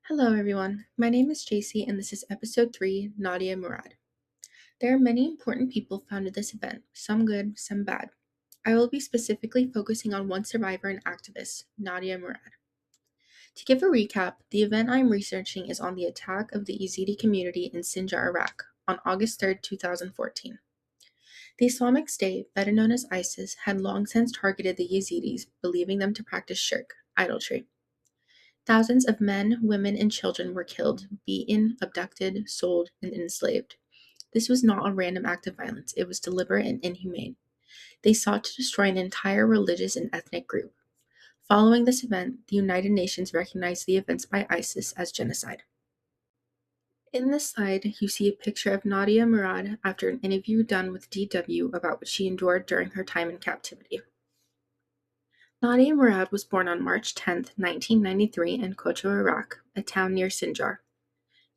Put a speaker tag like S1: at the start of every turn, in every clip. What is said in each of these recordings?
S1: Hello, everyone. My name is JC, and this is episode 3, Nadia Murad. There are many important people found at this event, some good, some bad. I will be specifically focusing on one survivor and activist, Nadia Murad. To give a recap, the event I am researching is on the attack of the Yazidi community in Sinjar, Iraq, on August 3, 2014. The Islamic State, better known as ISIS, had long since targeted the Yazidis, believing them to practice shirk, idolatry. Thousands of men, women, and children were killed, beaten, abducted, sold, and enslaved. This was not a random act of violence, it was deliberate and inhumane. They sought to destroy an entire religious and ethnic group. Following this event, the United Nations recognized the events by ISIS as genocide. In this slide, you see a picture of Nadia Murad after an interview done with DW about what she endured during her time in captivity. Nadia Murad was born on March 10, 1993 in Kocho, Iraq, a town near Sinjar.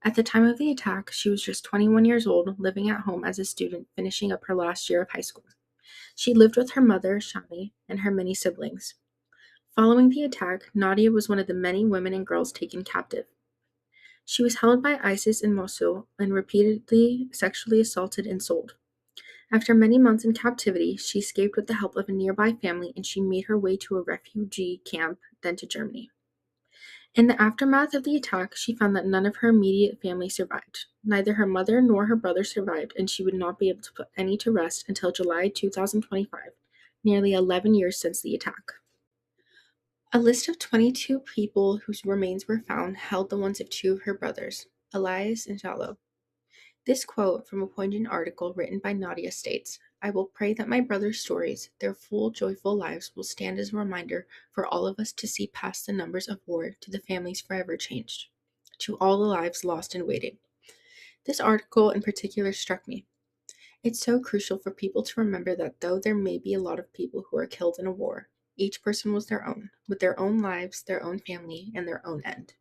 S1: At the time of the attack, she was just 21 years old, living at home as a student, finishing up her last year of high school. She lived with her mother, Shami, and her many siblings. Following the attack, Nadia was one of the many women and girls taken captive. She was held by ISIS in Mosul and repeatedly sexually assaulted and sold. After many months in captivity, she escaped with the help of a nearby family and she made her way to a refugee camp, then to Germany. In the aftermath of the attack, she found that none of her immediate family survived. Neither her mother nor her brother survived, and she would not be able to put any to rest until July 2025, nearly 11 years since the attack. A list of 22 people whose remains were found held the ones of two of her brothers, Elias and Jallo. This quote from a poignant article written by Nadia states, "I will pray that my brothers' stories, their full, joyful lives, will stand as a reminder for all of us to see past the numbers of war to the families forever changed, to all the lives lost in waiting." This article in particular struck me. It's so crucial for people to remember that though there may be a lot of people who are killed in a war, each person was their own, with their own lives, their own family, and their own end.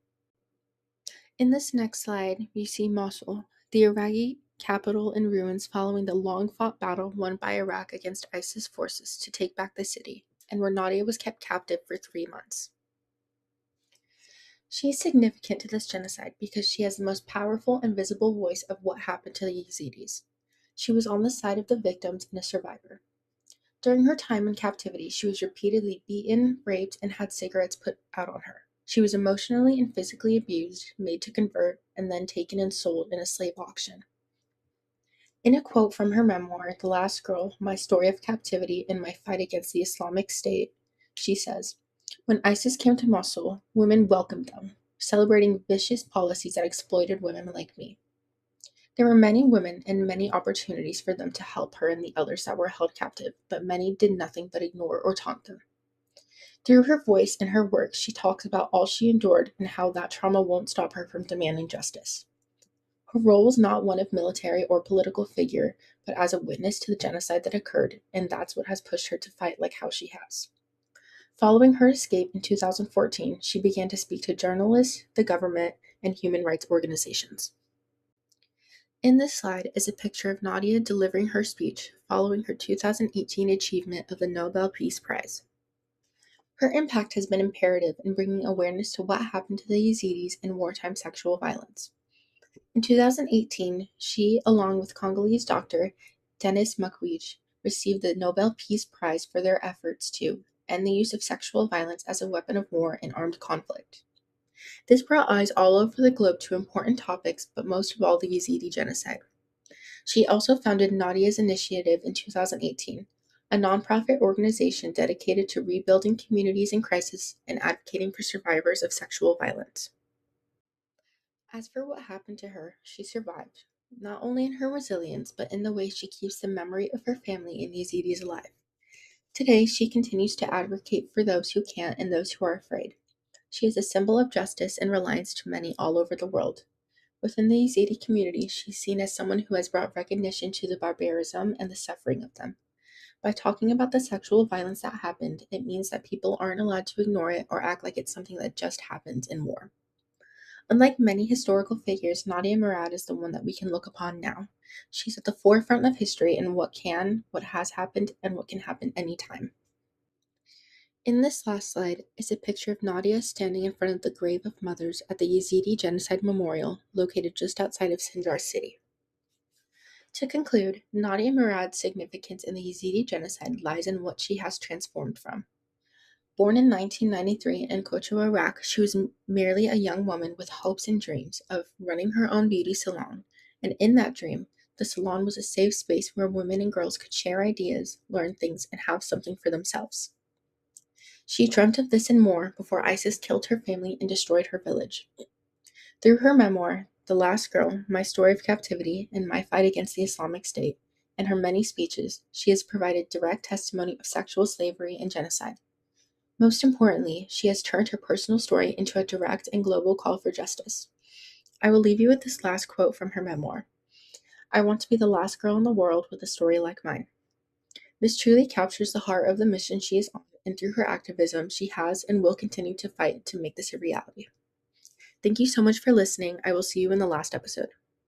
S1: In this next slide, you see Mosul, the Iraqi capital in ruins following the long-fought battle won by Iraq against ISIS forces to take back the city, and where Nadia was kept captive for 3 months. She is significant to this genocide because she has the most powerful and visible voice of what happened to the Yazidis. She was on the side of the victims and a survivor. During her time in captivity, she was repeatedly beaten, raped, and had cigarettes put out on her. She was emotionally and physically abused, made to convert, and then taken and sold in a slave auction. In a quote from her memoir, The Last Girl, My Story of Captivity and My Fight Against the Islamic State, she says, "When ISIS came to Mosul, women welcomed them, celebrating vicious policies that exploited women like me. There were many women and many opportunities for them to help her and the others that were held captive, but many did nothing but ignore or taunt them. Through her voice and her work, she talks about all she endured and how that trauma won't stop her from demanding justice. Her role was not one of military or political figure, but as a witness to the genocide that occurred, and that's what has pushed her to fight like how she has." Following her escape in 2014, she began to speak to journalists, the government, and human rights organizations. In this slide is a picture of Nadia delivering her speech following her 2018 achievement of the Nobel Peace Prize. Her impact has been imperative in bringing awareness to what happened to the Yazidis in wartime sexual violence. In 2018, she, along with Congolese doctor Denis Mukwege, received the Nobel Peace Prize for their efforts to end the use of sexual violence as a weapon of war in armed conflict. This brought eyes all over the globe to important topics, but most of all the Yazidi genocide. She also founded Nadia's Initiative in 2018, a nonprofit organization dedicated to rebuilding communities in crisis and advocating for survivors of sexual violence. As for what happened to her, she survived, not only in her resilience, but in the way she keeps the memory of her family and Yazidis alive. Today, she continues to advocate for those who can't and those who are afraid. She is a symbol of justice and reliance to many all over the world. Within the Yazidi community, she's seen as someone who has brought recognition to the barbarism and the suffering of them. By talking about the sexual violence that happened, it means that people aren't allowed to ignore it or act like it's something that just happens in war. Unlike many historical figures, Nadia Murad is the one that we can look upon now. She's at the forefront of history in what has happened, and what can happen anytime. In this last slide is a picture of Nadia standing in front of the grave of mothers at the Yazidi Genocide Memorial located just outside of Sinjar city. To conclude, Nadia Murad's significance in the Yazidi genocide lies in what she has transformed from. Born in 1993 in Kocho, Iraq, she was merely a young woman with hopes and dreams of running her own beauty salon, and in that dream, the salon was a safe space where women and girls could share ideas, learn things, and have something for themselves. She dreamt of this and more before ISIS killed her family and destroyed her village. Through her memoir, The Last Girl, My Story of Captivity, and My Fight Against the Islamic State, and her many speeches, she has provided direct testimony of sexual slavery and genocide. Most importantly, she has turned her personal story into a direct and global call for justice. I will leave you with this last quote from her memoir. I want to be the last girl in the world with a story like mine. This truly captures the heart of the mission she is on, and through her activism, she has and will continue to fight to make this a reality. Thank you so much for listening. I will see you in the last episode.